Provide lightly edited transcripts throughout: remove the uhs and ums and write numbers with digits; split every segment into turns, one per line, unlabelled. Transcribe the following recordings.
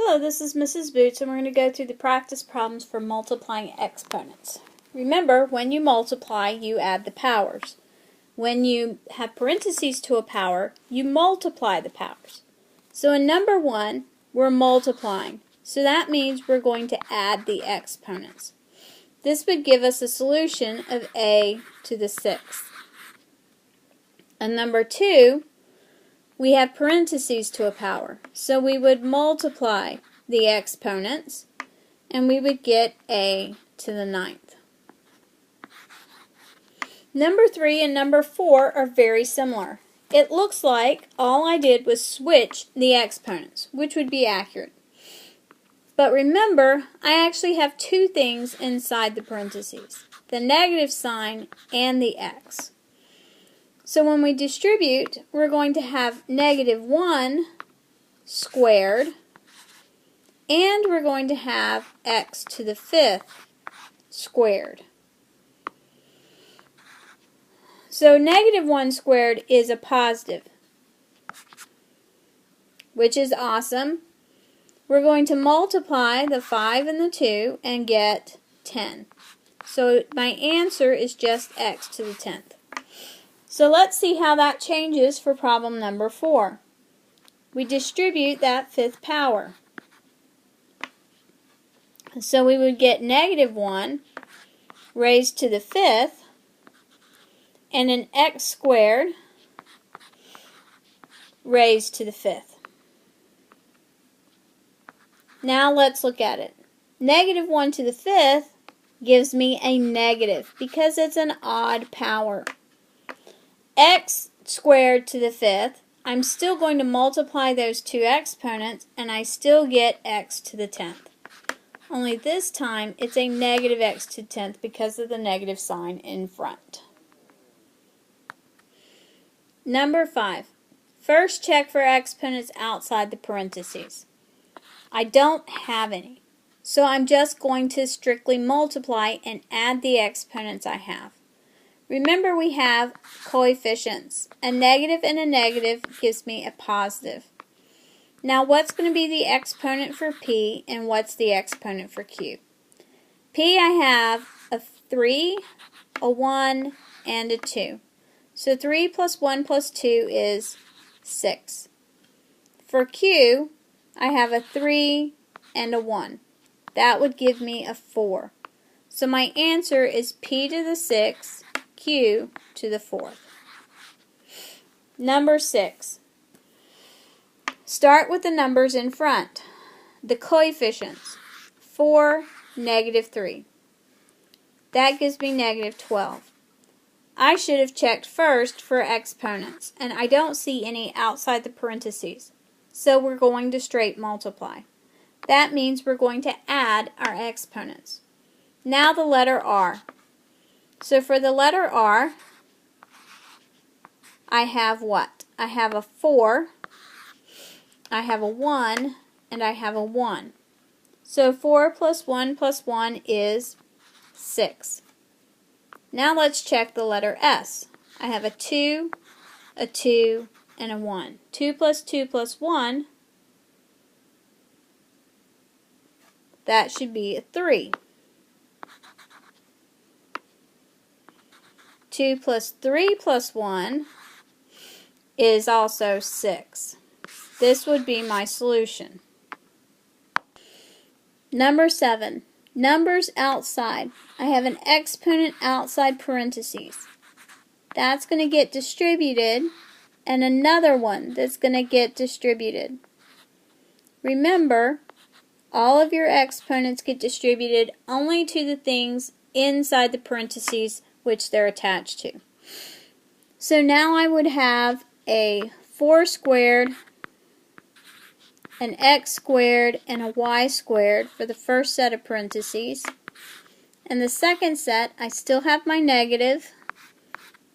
Hello, this is Mrs. Boots, and we're going to go through the practice problems for multiplying exponents. Remember, when you multiply, you add the powers. When you have parentheses to a power, you multiply the powers. So in number 1, we're multiplying. So that means we're going to add the exponents. This would give us a solution of a to the 6th. And number 2, we have parentheses to a power. So we would multiply the exponents, and we would get a to the 9th. Number 3 and number 4 are very similar. It looks like all I did was switch the exponents, which would be accurate. But remember, I actually have two things inside the parentheses, the negative sign and the x. So when we distribute, we're going to have negative 1 squared, and we're going to have x to the 5th squared. So negative 1 squared is a positive, which is awesome. We're going to multiply the 5 and the 2 and get 10. So my answer is just x to the 10th. So let's see how that changes for problem number 4. We distribute that 5th power. So we would get negative 1 raised to the 5th and an x squared raised to the 5th. Now let's look at it. Negative 1 to the 5th gives me a negative because it's an odd power. X squared to the 5th, I'm still going to multiply those two exponents and I still get x to the 10th. Only this time it's a negative x to the 10th because of the negative sign in front. Number 5. First check for exponents outside the parentheses. I don't have any, so I'm just going to strictly multiply and add the exponents I have. Remember, we have coefficients. A negative and a negative gives me a positive. Now what's going to be the exponent for P and what's the exponent for Q? P, I have a 3, a 1, and a 2. So 3 plus 1 plus 2 is 6. For Q, I have a 3 and a 1. That would give me a 4. So my answer is P to the 6th, Q to the 4th. Number 6. Start with the numbers in front. The coefficients. 4, negative 3. That gives me negative 12. I should have checked first for exponents, and I don't see any outside the parentheses. So we're going to straight multiply. That means we're going to add our exponents. Now the letter R. So for the letter R, I have what? I have a 4, I have a 1, and I have a 1. So 4 plus 1 plus 1 is 6. Now let's check the letter S. I have a 2, a 2, and a 1. 2 plus 2 plus 1, that should be a 3. 2 plus 3 plus 1 is also 6. This would be my solution. Number 7. Numbers outside. I have an exponent outside parentheses. That's going to get distributed, and another one that's going to get distributed. Remember, all of your exponents get distributed only to the things inside the parentheses which they're attached to. So now I would have a 4 squared, an x squared, and a y squared for the first set of parentheses. And the second set, I still have my negative.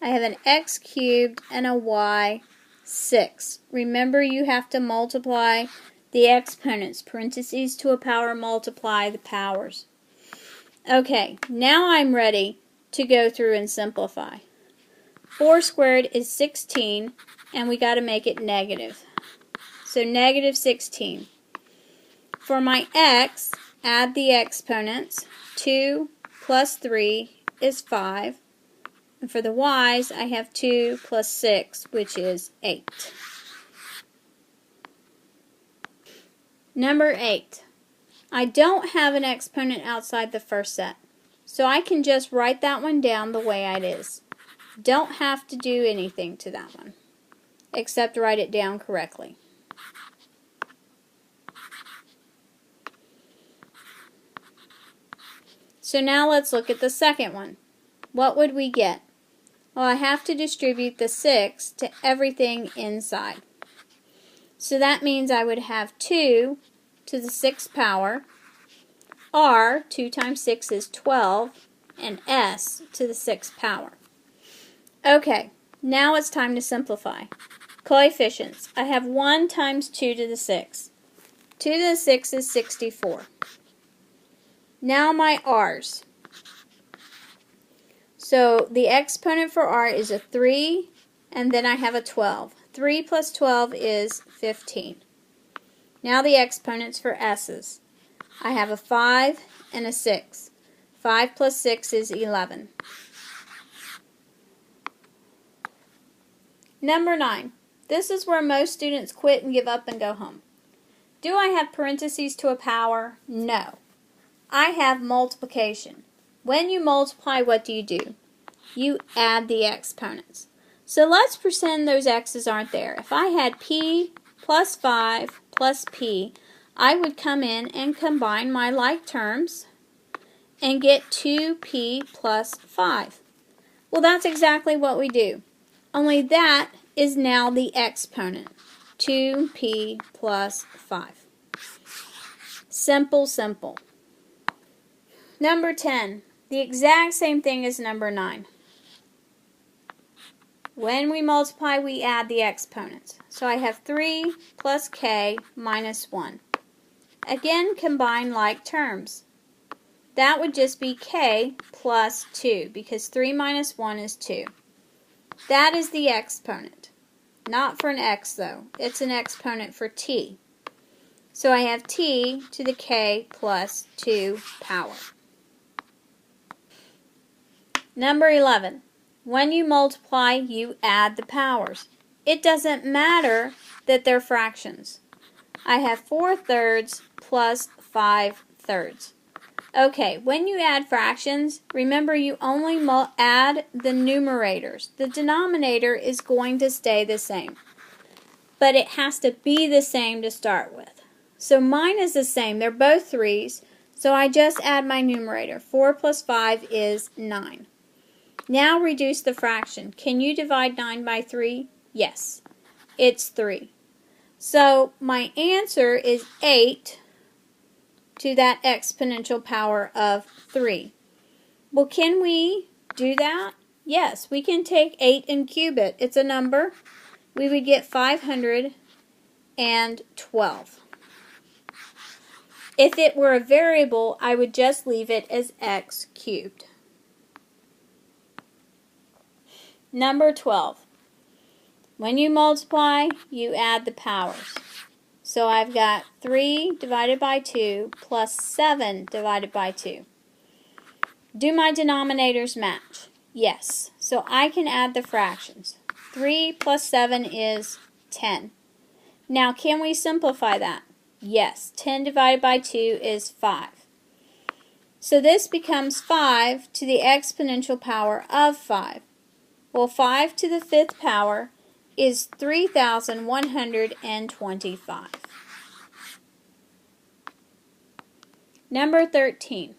I have an x cubed and a y 6. Remember, you have to multiply the exponents. Parentheses to a power multiply the powers. Okay, now I'm ready to go through and simplify. 4 squared is 16, and we got to make it negative. So negative 16. For my x, add the exponents. 2 plus 3 is 5. And for the y's, I have 2 plus 6, which is 8. Number 8. I don't have an exponent outside the first set, so I can just write that one down the way it is. Don't have to do anything to that one, except write it down correctly. So now let's look at the second one. What would we get? Well, I have to distribute the 6 to everything inside. So that means I would have 2 to the 6th power, r, 2 times 6 is 12, and s to the 6th power. Okay, now it's time to simplify. Coefficients. I have 1 times 2 to the 6. 2 to the 6 is 64. Now my r's. So the exponent for r is a 3, and then I have a 12. 3 plus 12 is 15. Now the exponents for s's. I have a 5 and a 6. 5 plus 6 is 11. Number 9. This is where most students quit and give up and go home. Do I have parentheses to a power? No. I have multiplication. When you multiply, what do? You add the exponents. So let's pretend those x's aren't there. If I had p plus 5 plus p, I would come in and combine my like terms and get 2p plus 5. Well, that's exactly what we do. Only that is now the exponent. 2p plus 5. Simple, simple. Number 10. The exact same thing as number 9. When we multiply, we add the exponents. So I have 3 plus k minus 1. Again, combine like terms. That would just be k plus 2, because 3 minus 1 is 2. That is the exponent. Not for an x, though. It's an exponent for t. So I have t to the k plus 2 power. Number 11. When you multiply, you add the powers. It doesn't matter that they're fractions. I have 4 thirds plus 5 thirds. Okay, when you add fractions, remember you only add the numerators. The denominator is going to stay the same, but it has to be the same to start with. So mine is the same. They're both 3's, so I just add my numerator. 4 plus 5 is 9. Now reduce the fraction. Can you divide 9 by 3? Yes, it's 3. So my answer is 8 to that exponential power of 3. Well, can we do that? Yes, we can take 8 and cube it. It's a number. We would get 512. If it were a variable, I would just leave it as x cubed. Number 12. When you multiply, you add the powers. So I've got 3 divided by 2 plus 7 divided by 2. Do my denominators match? Yes. So I can add the fractions. 3 plus 7 is 10. Now, can we simplify that? Yes. 10 divided by 2 is 5. So this becomes 5 to the exponential power of 5. Well, 5 to the 5th power is 3,125. Number 13.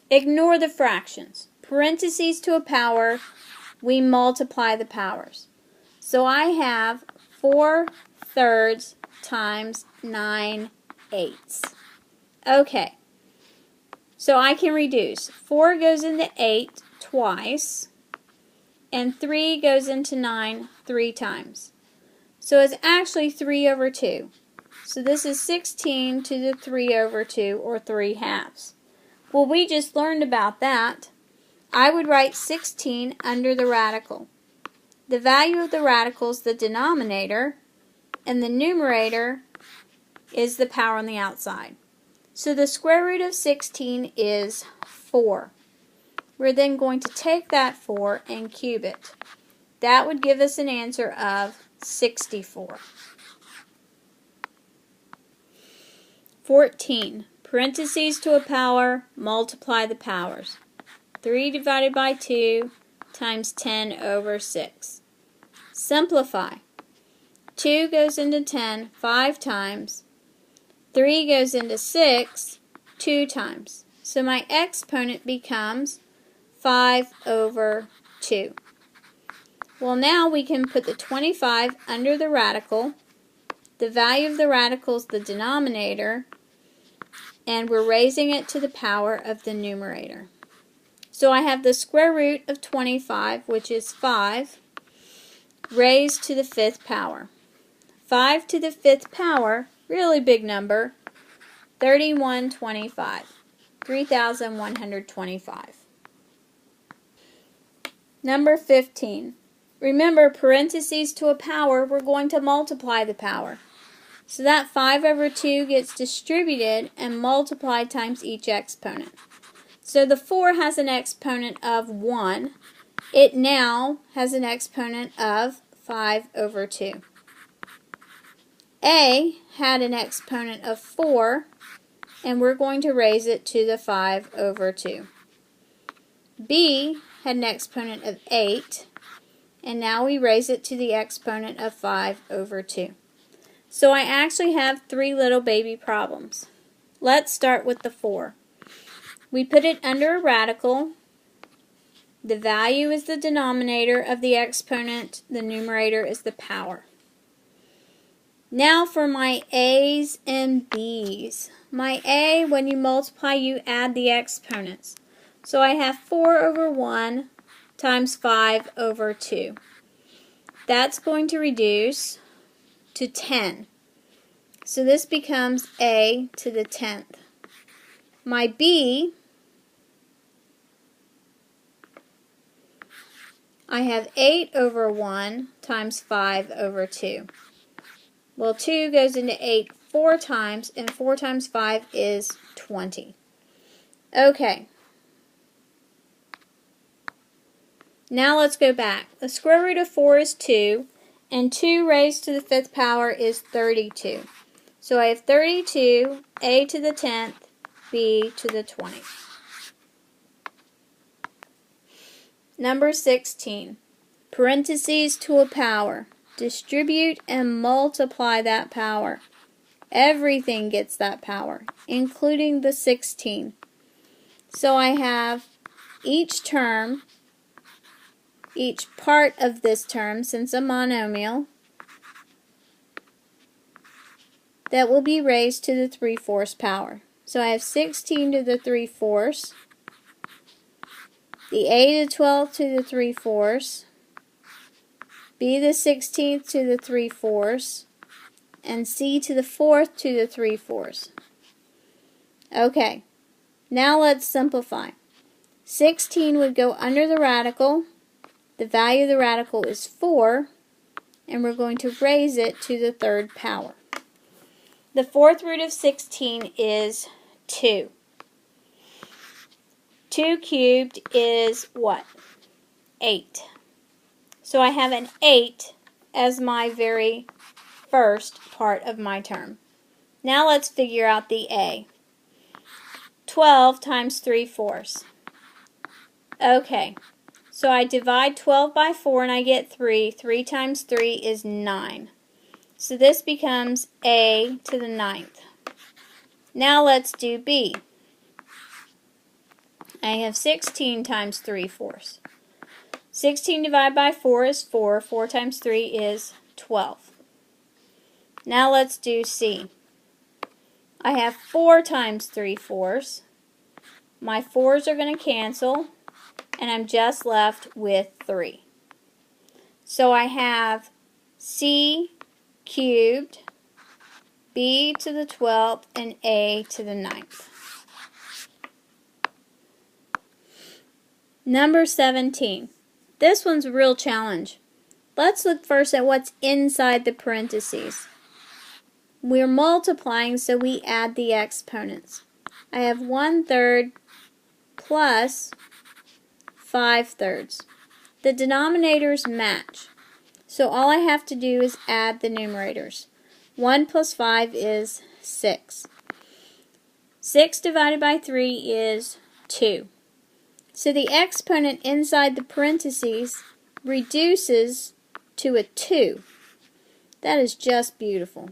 Ignore the fractions. Parentheses to a power, we multiply the powers. So I have 4 thirds times 9 eighths. Okay, so I can reduce. 4 goes into 8 twice, and 3 goes into 9 3 times. So it's actually 3 over 2. So this is 16 to the 3 over 2, or 3 halves. Well, we just learned about that. I would write 16 under the radical. The value of the radical is the denominator, and the numerator is the power on the outside. So the square root of 16 is 4. We're then going to take that 4 and cube it. That would give us an answer of 64. 14. Parentheses to a power, multiply the powers. 3 divided by 2 times 10 over 6. Simplify. 2 goes into 10 5 times. 3 goes into 6 2 times. So my exponent becomes 5 over 2. Well, now we can put the 25 under the radical. The value of the radical is the denominator, and we're raising it to the power of the numerator. So I have the square root of 25, which is 5, raised to the 5th power. 5 to the 5th power, really big number, 3125. 3,125. Number 15. Remember, parentheses to a power, we're going to multiply the power. So that 5 over 2 gets distributed and multiplied times each exponent. So the 4 has an exponent of 1. It now has an exponent of 5 over 2. A had an exponent of 4, and we're going to raise it to the 5 over 2. B had an exponent of 8, and now we raise it to the exponent of 5 over 2. So I actually have 3 little baby problems. Let's start with the 4. We put it under a radical. The value is the denominator of the exponent. The numerator is the power. Now for my A's and B's. My A, when you multiply, you add the exponents. So I have 4 over 1 times 5 over 2. That's going to reduce to 10. So this becomes A to the 10th. My B, I have 8 over 1 times 5 over 2. Well, 2 goes into 8 4 times, and 4 times 5 is 20. Okay. Now let's go back. The square root of 4 is 2, and 2 raised to the 5th power is 32. So I have 32, A to the 10th, B to the 20th. Number 16. Parentheses to a power. Distribute and multiply that power. Everything gets that power, including the 16. So I have each term, each part of this term, since a monomial, that will be raised to the 3/4 power. So I have 16 to the 3/4, the A to the 12th to the 3/4, B the 16th to the 3/4, and C to the 4th to the 3/4. Okay, now let's simplify. 16 would go under the radical. The value of the radical is 4, and we're going to raise it to the 3rd power. The 4th root of 16 is 2. 2 cubed is what? 8. So I have an 8 as my very first part of my term. Now let's figure out the A. 12 times 3/4. Okay, so I divide 12 by 4 and I get 3. 3 times 3 is 9. So this becomes A to the 9th. Now let's do B. I have 16 times 3/4. 16 divided by 4 is 4. 4 times 3 is 12. Now let's do C. I have 4 times 3/4. My 4's are going to cancel, and I'm just left with 3. So I have C cubed, B to the 12th, and A to the 9th. Number 17. This one's a real challenge. Let's look first at what's inside the parentheses. We're multiplying, so we add the exponents. I have 1/3 plus 5/3. The denominators match. So all I have to do is add the numerators. 1 plus 5 is 6. 6 divided by 3 is 2. So the exponent inside the parentheses reduces to a 2. That is just beautiful.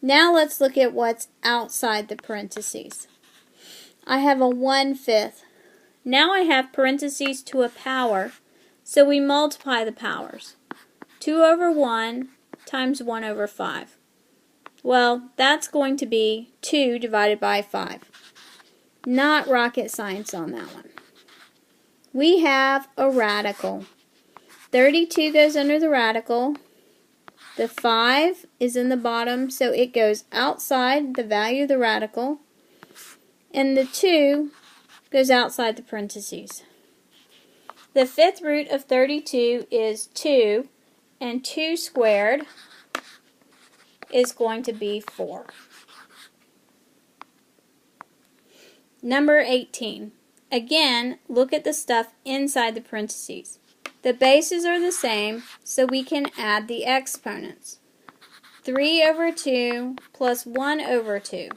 Now let's look at what's outside the parentheses. I have a 1/5. Now I have parentheses to a power, so we multiply the powers. 2 over 1 times 1 over 5. Well, that's going to be 2 divided by 5. Not rocket science on that one. We have a radical. 32 goes under the radical. The 5 is in the bottom, so it goes outside the value of the radical. And the 2 goes outside the parentheses. The 5th root of 32 is 2, and 2 squared is going to be 4. Number 18. Again, look at the stuff inside the parentheses. The bases are the same, so we can add the exponents. 3 over 2 plus 1 over 2.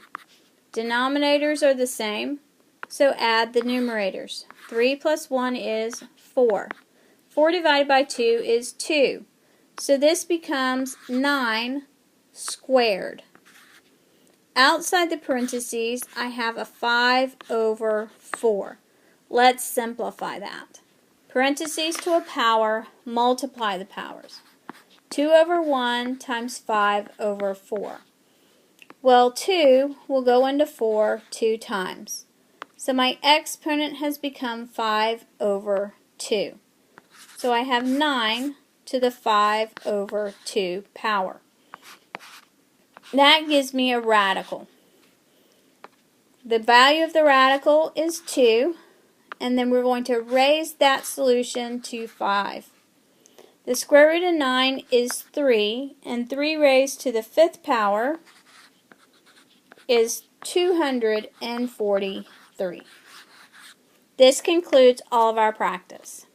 Denominators are the same, so add the numerators. 3 plus 1 is 4. 4 divided by 2 is 2. So this becomes 9 squared. Outside the parentheses, I have a 5 over 4. Let's simplify that. Parentheses to a power, multiply the powers. 2 over 1 times 5 over 4. Well, 2 will go into 4 2 times. So my exponent has become 5 over 2. So I have 9 to the 5 over 2 power. That gives me a radical. The value of the radical is 2, and then we're going to raise that solution to 5. The square root of 9 is 3, and 3 raised to the 5th power is 243. This concludes all of our practice.